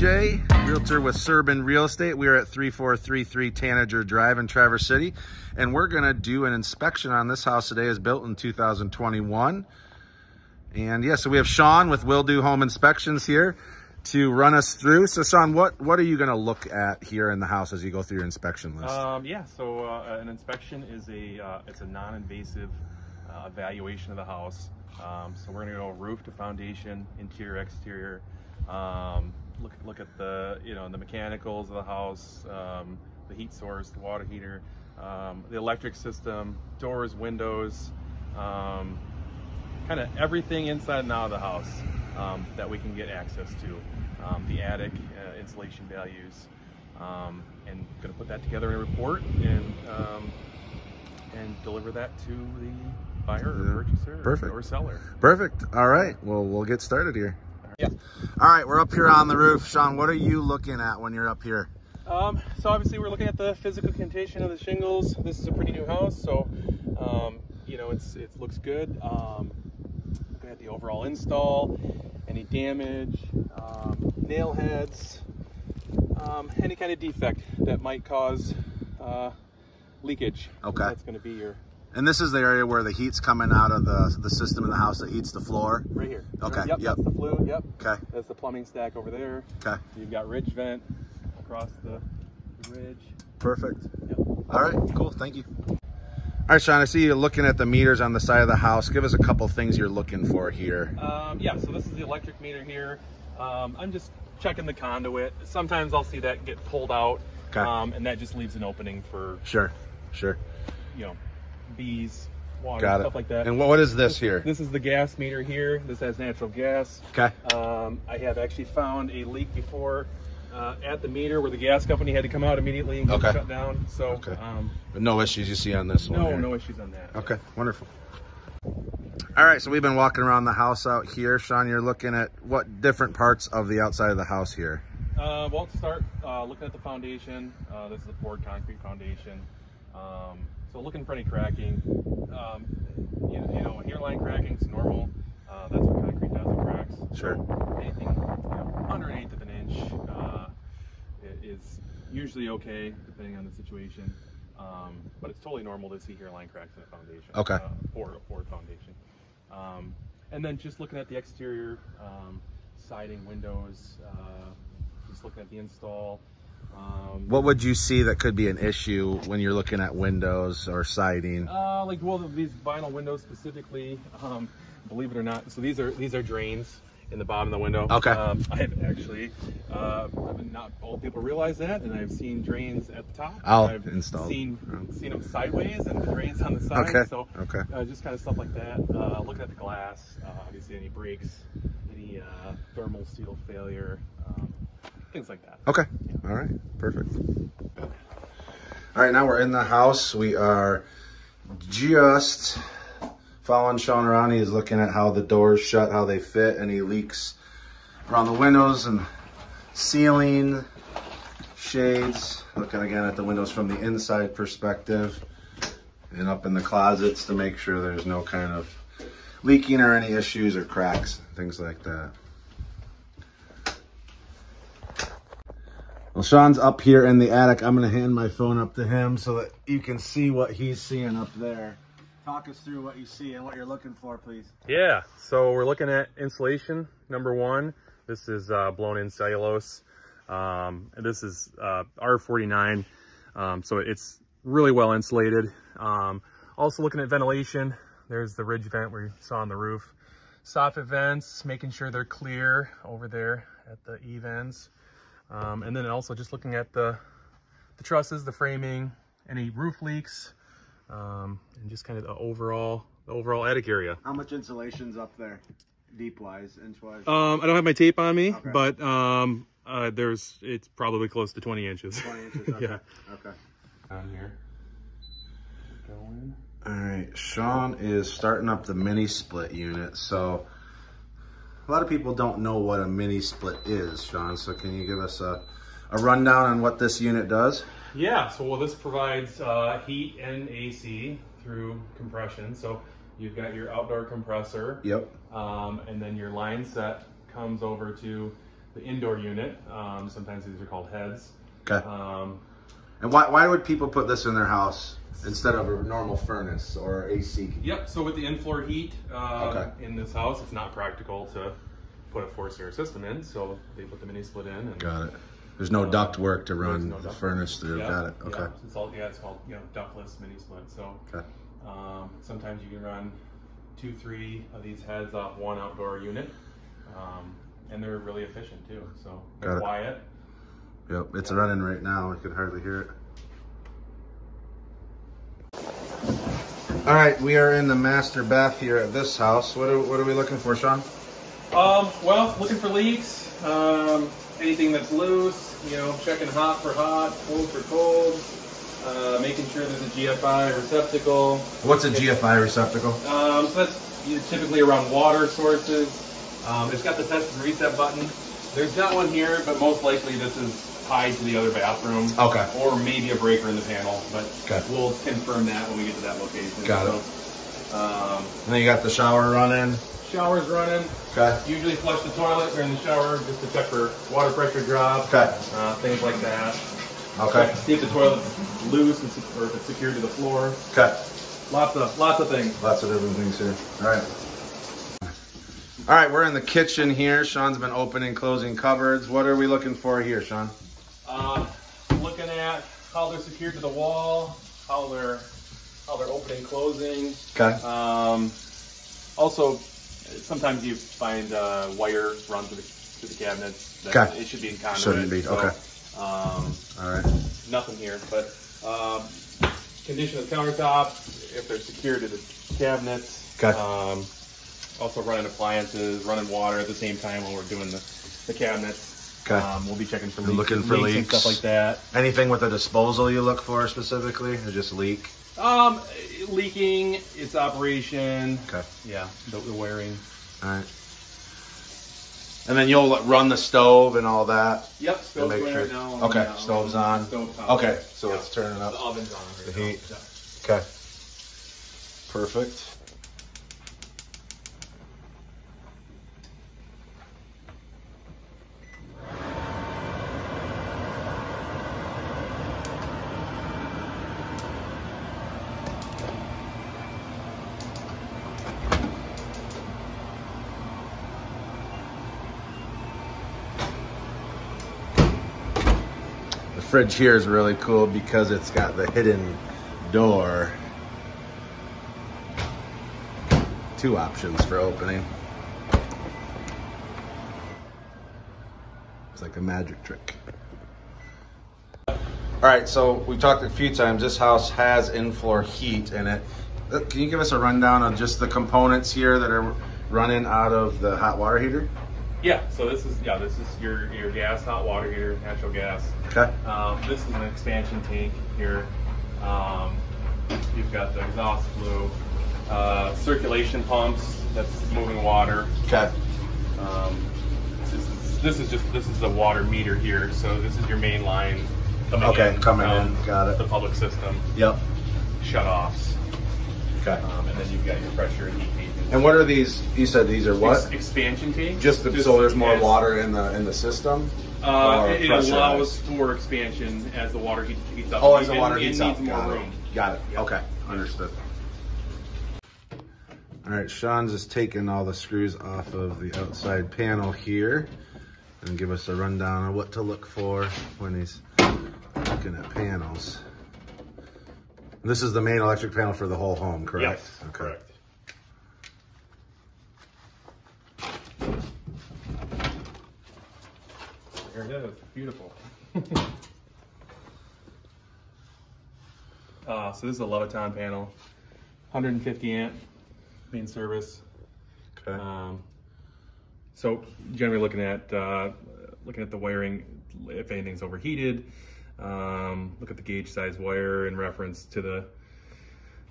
TJ, realtor with Suburban Real Estate. We are at 3433 Tanager Drive in Traverse City, and we're going to do an inspection on this house today. It's built in 2021. And yeah, so we have Shaun with Wil-Do Home Inspections here to run us through. So Shaun, what are you going to look at here in the house as you go through your inspection list? An inspection is it's a non-invasive evaluation of the house. So we're going to go roof to foundation, interior, exterior. Look at the the mechanicals of the house, the heat source, the water heater, the electric system, doors, windows, kind of everything inside and out of the house that we can get access to. The attic, insulation values, and going to put that together in a report and deliver that to the buyer or purchaser or seller. Perfect. All right. Well, we'll get started here. Yeah. All right, we're up here on the roof. Shaun, what are you looking at when you're up here? So obviously we're looking at the physical condition of the shingles. This is a pretty new house, so it looks good. Looking at the overall install, any damage, nail heads, any kind of defect that might cause leakage. Okay. That's going to be your. And this is the area where the heat's coming out of the system in the house that heats the floor? Right here. Okay. Yep. That's the flue. Yep. Okay. That's the plumbing stack over there. Okay. You've got ridge vent across the ridge. Perfect. Yep. All right, cool. Thank you. All right, Shaun, I see you looking at the meters on the side of the house. Give us a couple things you're looking for here. Yeah, so this is the electric meter here. I'm just checking the conduit. Sometimes I'll see that get pulled out, okay. And that just leaves an opening for Sure. Bees, water, Got it. stuff like that. And what is this here? This is the gas meter here. This has natural gas. Okay. I have actually found a leak before at the meter where the gas company had to come out immediately and get shut down. So, okay. But no issues you see on this one? No issues on that. Okay, wonderful. All right, so we've been walking around the house out here. Shaun, you're looking at what different parts of the outside of the house here? Well, to start looking at the foundation. This is a poured concrete foundation. So looking for any cracking. Hairline cracking is normal. That's what concrete does, it cracks. Sure. So anything under 1/8 of an inch is usually okay, depending on the situation. But it's totally normal to see hairline cracks in a foundation. Okay. For a poured foundation. And then just looking at the exterior, siding, windows, just looking at the install. What would you see that could be an issue when you're looking at windows or siding? These vinyl windows specifically, believe it or not, so these are drains in the bottom of the window. Okay. I have actually, not all people realize that, and I've seen drains at the top. I've installed. Seen them sideways and the drains on the side. Okay. So just kind of stuff like that. Looking at the glass, obviously any breaks, any thermal seal failure. Things like that. Okay. Yeah. All right. Perfect. All right. Now we're in the house. We are just following Shaun around. He's looking at how the doors shut, how they fit, any leaks around the windows and ceiling, shades. Looking again at the windows from the inside perspective and up in the closets to make sure there's no kind of leaking or any issues or cracks, things like that. Well, Shaun's up here in the attic. I'm going to hand my phone up to him so that you can see what he's seeing up there. Talk us through what you see and what you're looking for, please. Yeah, so we're looking at insulation, number one. This is blown-in cellulose. And this is R49, so it's really well insulated. Also looking at ventilation. There's the ridge vent where you saw on the roof. Soffit vents, making sure they're clear over there at the eave ends. And then also just looking at the trusses, the framing, any roof leaks, and just kind of the overall attic area. How much insulation's up there, deep-wise, inch-wise? I don't have my tape on me, okay. But it's probably close to 20 inches. 20 inches, okay. Yeah. Okay. Down here. Going. All right, Shaun is starting up the mini split unit. So a lot of people don't know what a mini split is, Shaun. So can you give us a rundown on what this unit does? Yeah, so this provides heat and AC through compression. So you've got your outdoor compressor. Yep. And then your line set comes over to the indoor unit. Sometimes these are called heads. Okay. And why would people put this in their house instead of a normal furnace or AC? Yep, so with the in-floor heat in this house, it's not practical to put a forced air system in, so they put the mini split in. And, got it. There's no duct work to run the furnace through. Yeah, got it. Okay. Yeah, it's called ductless mini split. So sometimes you can run 2-3 of these heads off one outdoor unit, and they're really efficient too. So they're quiet. Yep, it's running right now. I could hardly hear it. All right, we are in the master bath here at this house. What are we looking for, Shaun? Well, looking for leaks. Anything that's loose, checking hot for hot, cold for cold, making sure there's a GFI receptacle. What's a GFI receptacle? So that's typically around water sources. It's got the test and reset button. There's not one here, but most likely this is tied to the other bathroom. Okay. Or maybe a breaker in the panel, but we'll confirm that when we get to that location. Got it. And then you got the shower running. Shower's running. Okay. Usually flush the toilet during the shower just to check for water pressure drop. Okay. Things like that. Okay. See if the toilet's loose or if it's secured to the floor. Okay. Lots of things. Lots of different things here. All right. All right, we're in the kitchen here. Shaun's been opening and closing cupboards. What are we looking for here, Shaun? Looking at how they're secured to the wall, how they're opening and closing. Okay. Also, sometimes you find wire run through the cabinets. That it should be in conduit. Shouldn't be. So, okay. All right. Nothing here, but condition of the countertops, if they're secured to the cabinets. Okay. Also running appliances, running water at the same time when we're doing the cabinets. Okay. We'll be checking for leaks. Looking for leaks and stuff like that. Anything with a disposal you look for specifically, or just leak? Leaking, its operation. Okay. Yeah, the wiring. All right. And then you'll run the stove and all that. Yep, stove's going right now. Okay, stove's on. Stove's on. Okay, so it's turning up. The oven's on. The heat. Yeah. Okay. Perfect. The fridge here is really cool because it's got the hidden door. 2 options for opening. It's like a magic trick. All right, so we've talked a few times. This house has in-floor heat in it. Can you give us a rundown of just the components here that are running out of the hot water heater? Yeah, so this is your gas hot water heater, natural gas. Okay. This is an expansion tank here. You've got the exhaust flue, circulation pumps that's moving water. Okay. This is the water meter here. So this is your main line coming in. Coming in. Got it. The public system. Yep. Shut-offs. Okay. And then you've got your pressure and heat gauges. And what are these? You said these are what? Expansion tanks. So there's more water in the system. It allows for expansion as the water heats up. Oh, as the water heats up. It needs more room. Got it. Yep. Okay, understood. All right, Shaun's just taking all the screws off of the outside panel here and give us a rundown on what to look for when he's looking at panels. This is the main electric panel for the whole home, correct? Yes, okay. Correct. There it is, beautiful. So this is a Leviton panel, 150 amp main service. Okay. So generally looking at the wiring, if anything's overheated, look at the gauge size wire in reference to the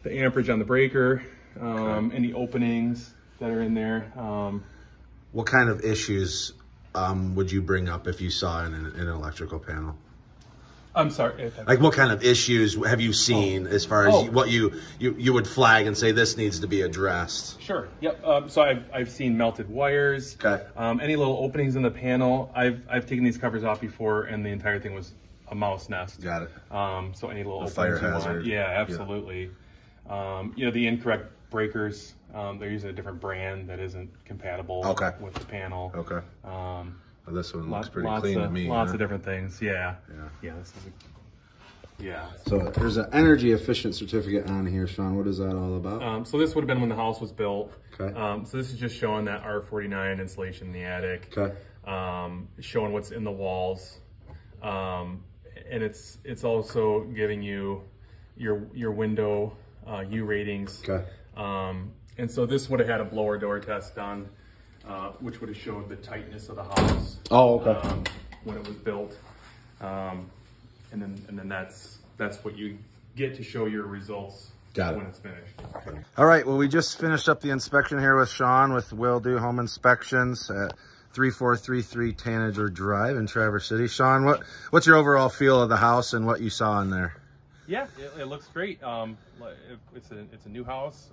amperage on the breaker, any openings that are in there. What kind of issues would you bring up if you saw in an electrical panel? I'm sorry. Like what kind of issues have you seen as far as what you would flag and say this needs to be addressed? Sure. Yep. So I've seen melted wires. Okay. Any little openings in the panel. I've taken these covers off before, and the entire thing was a mouse nest. Got it. So any little openings fire you want. hazard. Yeah, absolutely. Yeah. You know, the incorrect breakers. They're using a different brand that isn't compatible with the panel. Okay. Well, this one looks pretty clean to me. Lots of different things. Yeah. Yeah. This is yeah. So there's an energy efficient certificate on here, Shaun. What is that all about? So this would have been when the house was built. Okay. So this is just showing that R49 insulation in the attic. Okay. Showing what's in the walls. And it's also giving you your window U ratings. Okay. And so this would have had a blower door test done, which would have showed the tightness of the house. Oh, okay. When it was built. And then that's what you get to show your results when it's finished. All right, well, we just finished up the inspection here with Shaun with Wil-Do Home Inspections at 3433 Tanager Drive in Traverse City. Shaun, what's your overall feel of the house and what you saw in there? Yeah, it looks great. It's a new house.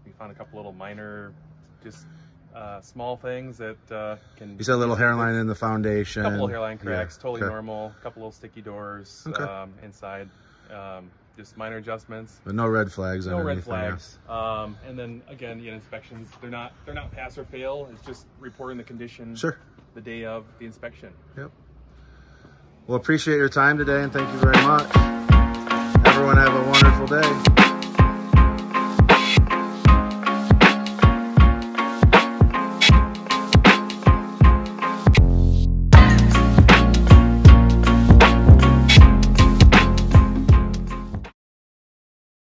We found a couple little minor, just small things that can. You said a little hairline in the foundation. A couple of hairline cracks, totally okay. normal. A couple little sticky doors inside. Just minor adjustments. But no red flags. No red flags. And then again, inspections, they're not pass or fail. It's just reporting the condition. Sure. The day of the inspection. Yep. Well, appreciate your time today and thank you very much.